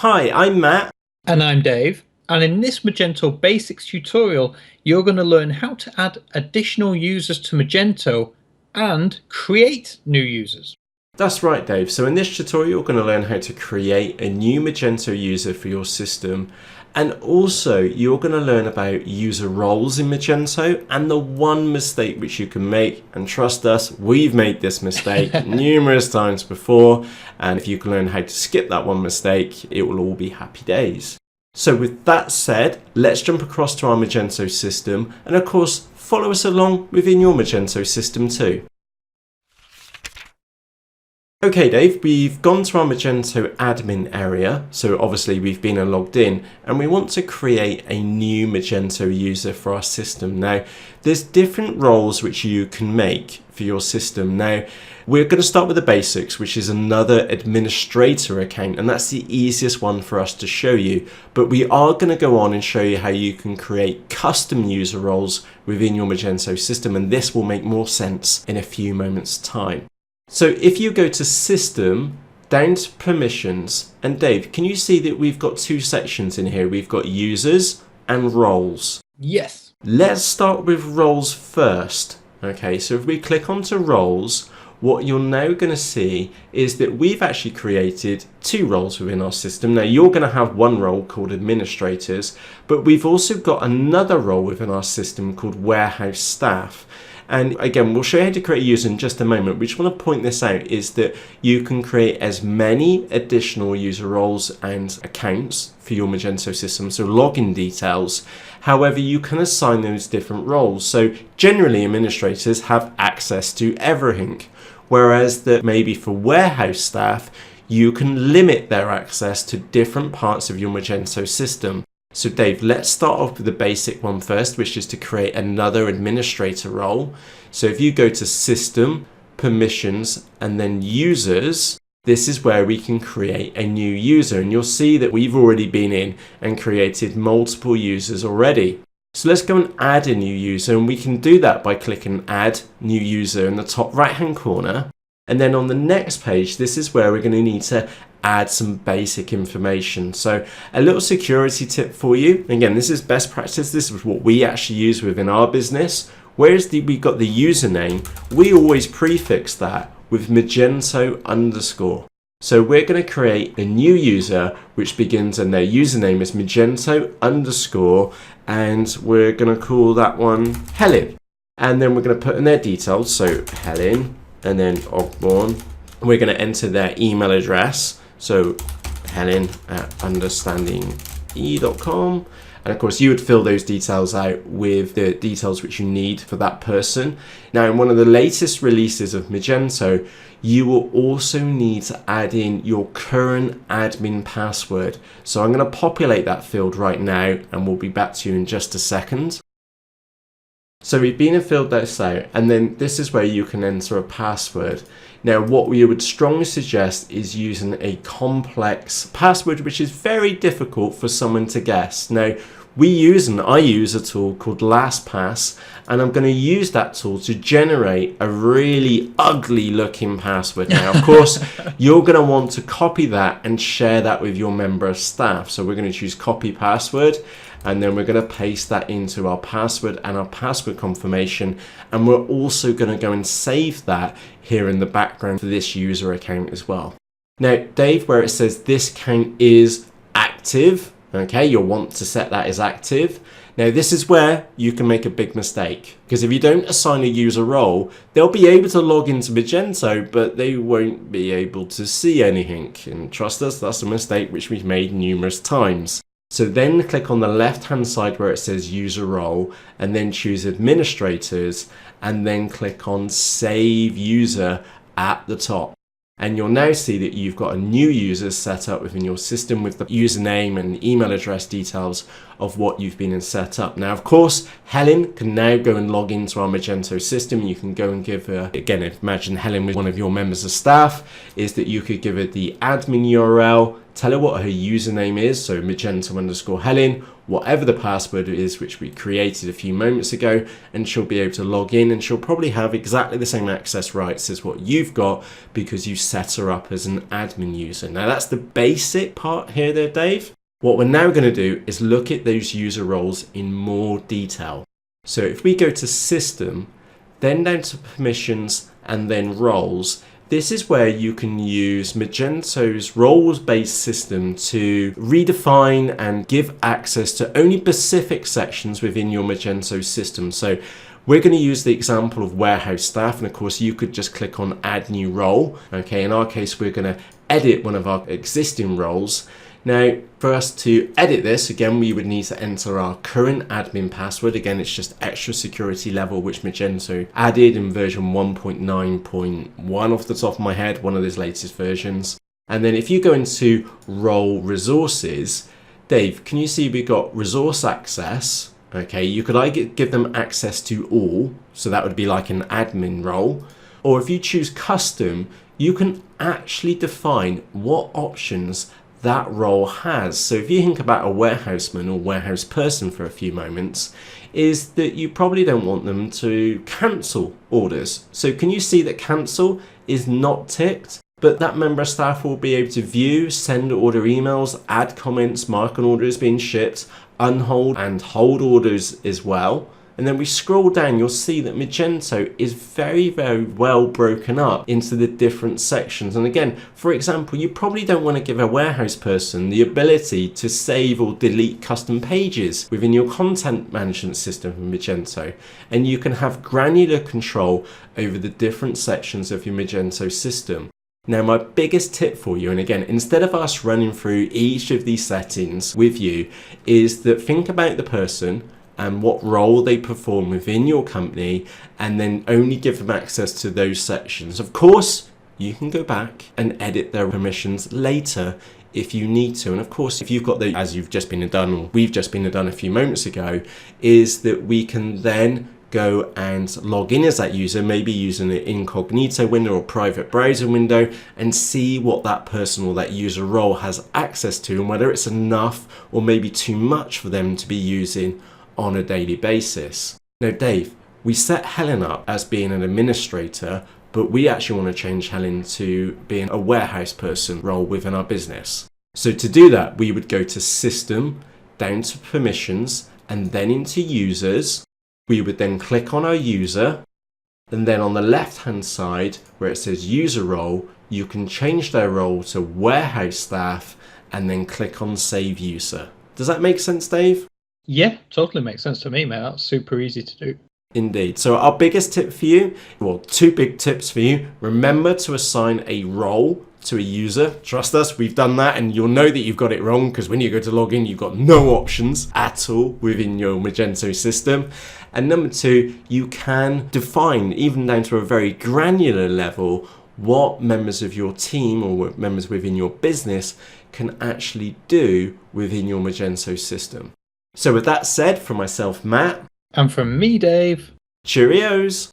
Hi, I'm Matt. And I'm Dave, and in this Magento Basics tutorial, you're going to learn how to add additional users to Magento and create new users. That's right, Dave. So in this tutorial, you're going to learn how to create a new Magento user for your system. And also, you're going to learn about user roles in Magento and the one mistake which you can make. And trust us, we've made this mistake numerous times before. And if you can learn how to skip that one mistake, it will all be happy days. So with that said, let's jump across to our Magento system. And of course, follow us along within your Magento system too. Okay, Dave, we've gone to our Magento admin area. So obviously we've been and logged in, and we want to create a new Magento user for our system. Now, there's different roles which you can make for your system. Now, we're going to start with the basics, which is another administrator account, and that's the easiest one for us to show you. But we are going to go on and show you how you can create custom user roles within your Magento system, and this will make more sense in a few moments' time. So if you go to System, down to Permissions, and Dave, can you see that we've got two sections in here? We've got Users and Roles. Yes. Let's start with Roles first. Okay, so if we click onto Roles, what you're now going to see is that we've actually created two roles within our system. Now, you're going to have one role called Administrators, but we've also got another role within our system called Warehouse Staff. And again, we'll show you how to create a user in just a moment. We just want to point this out is that you can create as many additional user roles and accounts for your Magento system, so login details. However, you can assign those different roles. So generally, administrators have access to everything, whereas that maybe for warehouse staff, you can limit their access to different parts of your Magento system. So Dave, let's start off with the basic one first, which is to create another administrator role. So if you go to System, Permissions, and then Users, this is where we can create a new user. And you'll see that we've already been in and created multiple users already. So let's go and add a new user, and we can do that by clicking Add New User in the top right-hand corner. And then on the next page, this is where we're going to need to add some basic information. So a little security tip for you. Again, this is best practice. This is what we actually use within our business. Whereas we got the username, we always prefix that with Magento underscore. So we're going to create a new user which begins, and their username is Magento underscore, and we're going to call that one Helen. And then we're going to put in their details. So Helen, and then Ogborn. We're going to enter their email address. So helen@understandinge.com. And of course, you would fill those details out with the details which you need for that person. Now, in one of the latest releases of Magento, you will also need to add in your current admin password. So I'm going to populate that field right now, and we'll be back to you in just a second. So we've been and filled this out, and then this is where you can enter a password. Now, what we would strongly suggest is using a complex password, which is very difficult for someone to guess. Now, I use a tool called LastPass, and I'm going to use that tool to generate a really ugly looking password. Now, of course, you're going to want to copy that and share that with your member of staff. So we're going to choose copy password, and then we're going to paste that into our password and our password confirmation. And we're also going to go and save that here in the background for this user account as well. Now, Dave, where it says this account is active, okay, you'll want to set that as active. Now, this is where you can make a big mistake, because if you don't assign a user role, they'll be able to log into Magento, but they won't be able to see anything. And trust us, that's a mistake which we've made numerous times. So then click on the left-hand side where it says user role, and then choose administrators, and then click on save user at the top. And you'll now see that you've got a new user set up within your system with the username and email address details of what you've been and set up. Now, of course, Helen can now go and log into our Magento system. You can go and give her, again, imagine Helen was one of your members of staff, is that you could give her the admin URL, tell her what her username is, so Magento_Helen, whatever the password is which we created a few moments ago, and she'll be able to log in, and she'll probably have exactly the same access rights as what you've got because you set her up as an admin user. Now that's the basic part here there, Dave. What we're now going to do is look at those user roles in more detail. So if we go to System, then down to Permissions, and then Roles, this is where you can use Magento's roles-based system to redefine and give access to only specific sections within your Magento system. So we're going to use the example of warehouse staff, and of course you could just click on Add New Role. Okay, in our case we're going to edit one of our existing roles. Now, for us to edit this, again, we would need to enter our current admin password. Again, it's just extra security level, which Magento added in version 1.9.1 off the top of my head, one of those latest versions. And then if you go into role resources, Dave, can you see we've got resource access? Okay, you could either give them access to all, so that would be like an admin role. Or if you choose custom, you can actually define what options that role has. So if you think about a warehouseman or warehouse person for a few moments, is that you probably don't want them to cancel orders. So can you see that cancel is not ticked, but that member of staff will be able to view, send order emails, add comments, mark an order as being shipped, unhold and hold orders as well. And then we scroll down, you'll see that Magento is very, very well broken up into the different sections. And again, for example, you probably don't want to give a warehouse person the ability to save or delete custom pages within your content management system in Magento. And you can have granular control over the different sections of your Magento system. Now, my biggest tip for you, and again, instead of us running through each of these settings with you, is that think about the person and what role they perform within your company, and then only give them access to those sections. Of course, you can go back and edit their permissions later if you need to. And of course, if you've got the, as you've just been done, or we've just been done a few moments ago, is that we can then go and log in as that user, maybe using an incognito window or private browser window, and see what that person or that user role has access to, and whether it's enough or maybe too much for them to be using on a daily basis. Now, Dave, we set Helen up as being an administrator, but we actually want to change Helen to being a warehouse person role within our business. So to do that, we would go to System, down to Permissions, and then into Users. We would then click on our user, and then on the left-hand side where it says User Role, you can change their role to Warehouse Staff, and then click on Save User. Does that make sense, Dave? Yeah, totally makes sense to me, mate. That's super easy to do. Indeed. So our biggest tip for you, well, two big tips for you. Remember to assign a role to a user. Trust us, we've done that, and you'll know that you've got it wrong because when you go to log in, you've got no options at all within your Magento system. And number two, you can define, even down to a very granular level, what members of your team or what members within your business can actually do within your Magento system. So with that said, from myself, Matt. And from me, Dave. Cheerios.